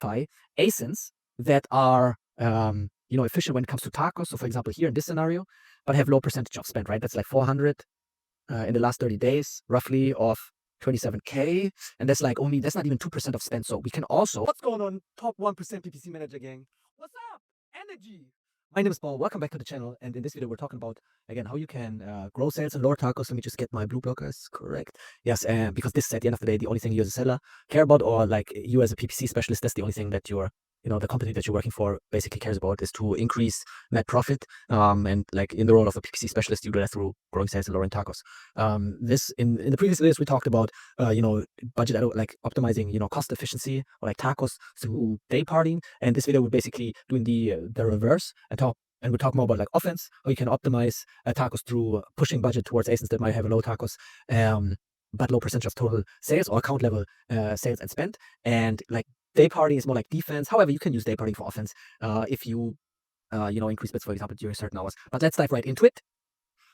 identify ASINs that are efficient when it comes to TACOS. So for example, here in this scenario, but have low percentage of spend, right? That's like 400 in the last 30 days, roughly of 27K. And that's like that's not even 2% of spend. So we can also, what's going on, top 1% PPC manager gang? What's up? Energy. My name is Paul. Welcome back to the channel. And in this video, we're talking about, again, how you can grow sales and lower TACOS. Let me just get my blue blockers correct. Yes, because this is at the end of the day, the only thing you as a seller care about, or like you as a PPC specialist, that's the only thing that the company that you're working for basically cares about, is to increase net profit. And like in the role of a PPC specialist, you do that through growing sales and lowering TACOS. This in the previous videos, we talked about, budget, like optimizing, cost efficiency, or like TACOS through day parting. And this video, we're basically doing the reverse and we'll talk more about like offense, how you can optimize TACOS through pushing budget towards ASINs that might have a low TACOS, but low percentage of total sales or account level sales and spend. And like day parting is more like defense. However, you can use day parting for offense if you increase bids, for example, during certain hours. But let's dive right into it.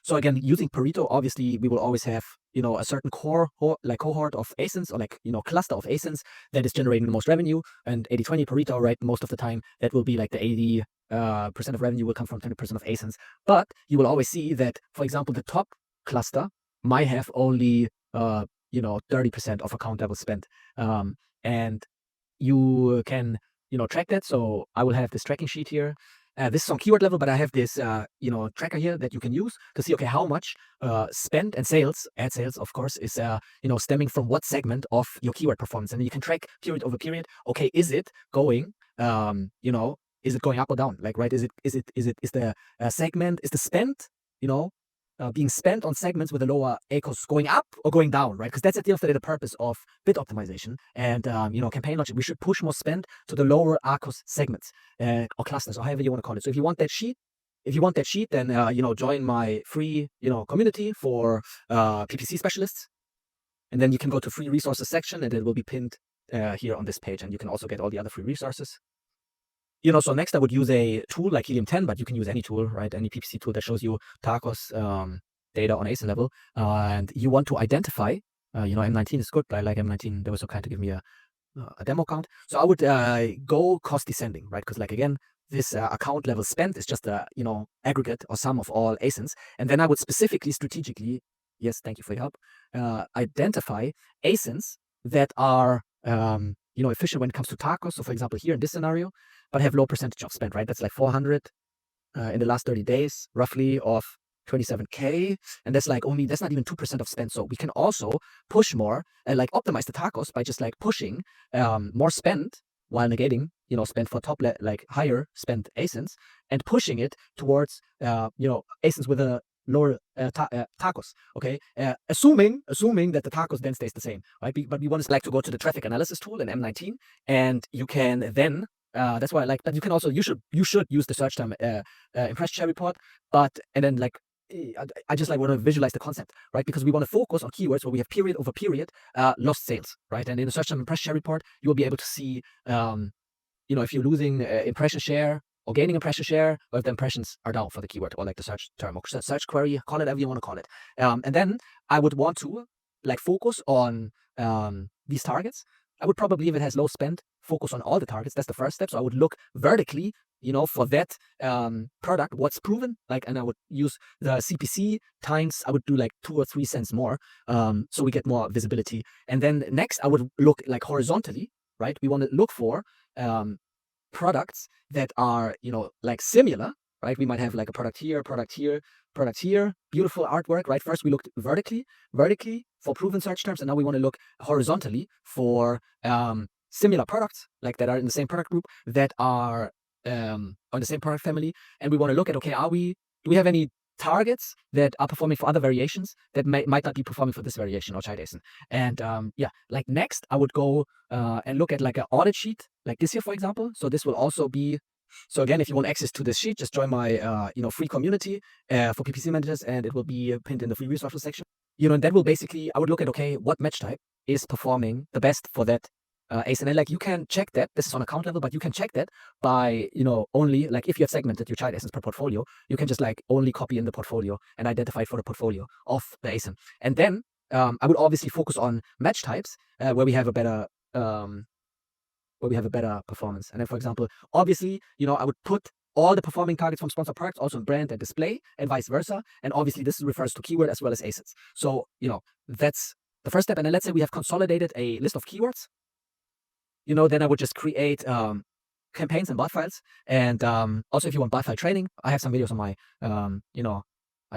So again, using Pareto, obviously we will always have, a certain cohort of ASINs, or like, cluster of ASINs that is generating the most revenue. And 80-20 Pareto, right? Most of the time that will be like the 80% of revenue will come from 20% of ASINs. But you will always see that, for example, the top cluster might have only 30% of account level spent. And you can, track that. So I will have this tracking sheet here. This is on keyword level, but I have this, tracker here that you can use to see, okay, how much spend and sales, ad sales, of course, is, stemming from what segment of your keyword performance. And you can track period over period. Okay, is it going, is it going up or down? Like, right? Is the segment, is the spend, being spent on segments with a lower ACOS going up or going down, right? Because that's at the end of the day the purpose of bid optimization and campaign logic. We should push more spend to the lower ACOS segments or clusters, or however you want to call it. So if you want that sheet, then join my free community for PPC specialists, and then you can go to free resources section, and it will be pinned here on this page, and you can also get all the other free resources. So next I would use a tool like Helium 10, but you can use any tool, right? Any PPC tool that shows you TACOS data on ASIN level. And you want to identify, M19 is good, but I like M19. They were so kind to give me a demo account. So I would go cost descending, right? Because like, again, this account level spent is just a, aggregate or sum of all ASINs. And then I would specifically, strategically, yes, thank you for your help, identify ASINs that are, efficient when it comes to TACOS. So for example, here in this scenario, but have low percentage of spend, right? That's like 400 in the last 30 days, roughly, of 27K. And that's like that's not even 2% of spend. So we can also push more and like optimize the TACOS by just like pushing more spend while negating, spend for like higher spend ASINs, and pushing it towards, ASINs with a lower TACOS, okay? Assuming that the TACOS then stays the same, right? But we want to like to go to the traffic analysis tool in M19, and you can then, that's why I like, but you can also, you should use the search term impression share report, and then like, I just like want to visualize the concept, right? Because we want to focus on keywords where we have period over period lost sales, right? And in the search term impression share report, you will be able to see, if you're losing impression share or gaining impression share, or if the impressions are down for the keyword or like the search term or search query, call it whatever you want to call it. And then I would want to like focus on these targets. I would probably, if it has low spend, focus on all the targets. That's the first step. So I would look vertically, for that product, what's proven, like, and I would use the CPC times, I would do like 2 or 3 cents more, so we get more visibility. And then next, I would look like horizontally, right? We want to look for products that are, like similar, right? We might have like a product here, beautiful artwork, right? First, we looked vertically for proven search terms, and now we want to look horizontally for similar products, like that are in the same product group, that are on the same product family. And we want to look at, okay, do we have any targets that are performing for other variations that might not be performing for this variation or child ASIN? And like next, I would go and look at like an audit sheet, like this here, for example. So this will also be, so again, if you want access to this sheet, just join my free community for PPC managers, and it will be pinned in the free resources section. And that will basically, I would look at, okay, what match type is performing the best for that ASIN. And like, you can check that, this is on account level, but you can check that by, only like, if you have segmented your child ASINs per portfolio, you can just like only copy in the portfolio and identify it for the portfolio of the ASIN. And then I would obviously focus on match types where we have a better where we have a better performance. And then, for example, obviously, I would put all the performing targets from sponsored products also in brand and display, and vice versa. And obviously, this refers to keyword as well as ASINs. So, that's the first step. And then let's say we have consolidated a list of keywords. Then I would just create campaigns and bot files. And also, if you want bot file training, I have some videos on my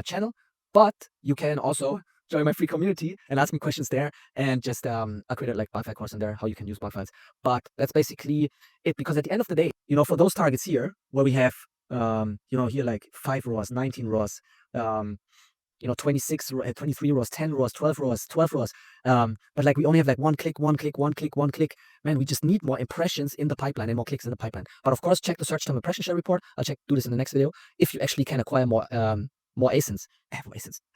channel. But you can also join my free community and ask me questions there, and just I created like bot file course in there, how you can use bot files. But that's basically it, because at the end of the day, for those targets here where we have here like 5 rows, 19 rows, 26, 23 rows, 10 rows, 12 rows, 12 rows. But like we only have like one click. Man, we just need more impressions in the pipeline and more clicks in the pipeline. But of course, check the search term impression share report. I'll do this in the next video. If you actually can acquire more ASINs,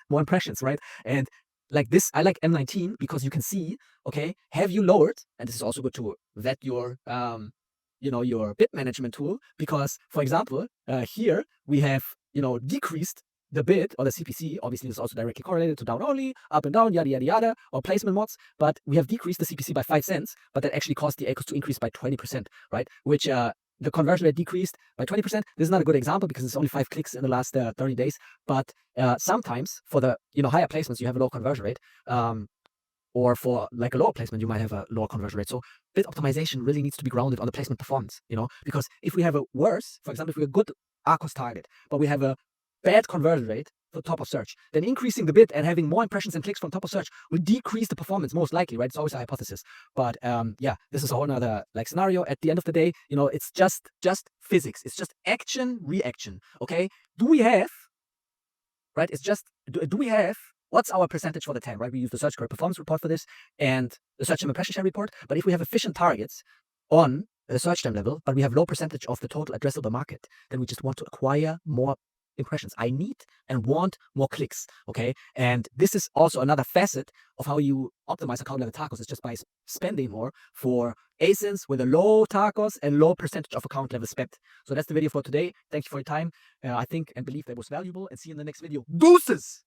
more impressions, right? And like this, I like M19 because you can see, okay, have you lowered, and this is also good to vet your your bid management tool, because for example, here we have, decreased the bid or the CPC. Obviously, this is also directly correlated to down only, up and down, yada, yada, yada, or placement mods. But we have decreased the CPC by 5 cents, but that actually caused the ACOS to increase by 20%, right? Which the conversion rate decreased by 20%. This is not a good example because it's only 5 clicks in the last 30 days. But sometimes for the higher placements, you have a low conversion rate. Or for like a lower placement, you might have a lower conversion rate. So bid optimization really needs to be grounded on the placement performance, because if we have a worse, for example, if we have a good ACOS target, but we have a bad conversion rate for top of search, then increasing the bid and having more impressions and clicks from top of search will decrease the performance, most likely, right? It's always a hypothesis. But yeah, this is a whole nother like scenario. At the end of the day, it's just physics. It's just action, reaction. Okay. Do we have, right? It's just, do we have, what's our percentage for the TAM, right? We use the search query performance report for this and the search term impression share report. But if we have efficient targets on the search term level, but we have low percentage of the total addressable market, then we just want to acquire more impressions. I need and want more clicks, okay? And this is also another facet of how you optimize account level TACOS. It's just by spending more for ASINs with a low TACOS and low percentage of account level spent. So that's the video for today. Thank you for your time. I think and believe that was valuable, and see you in the next video. Deuces!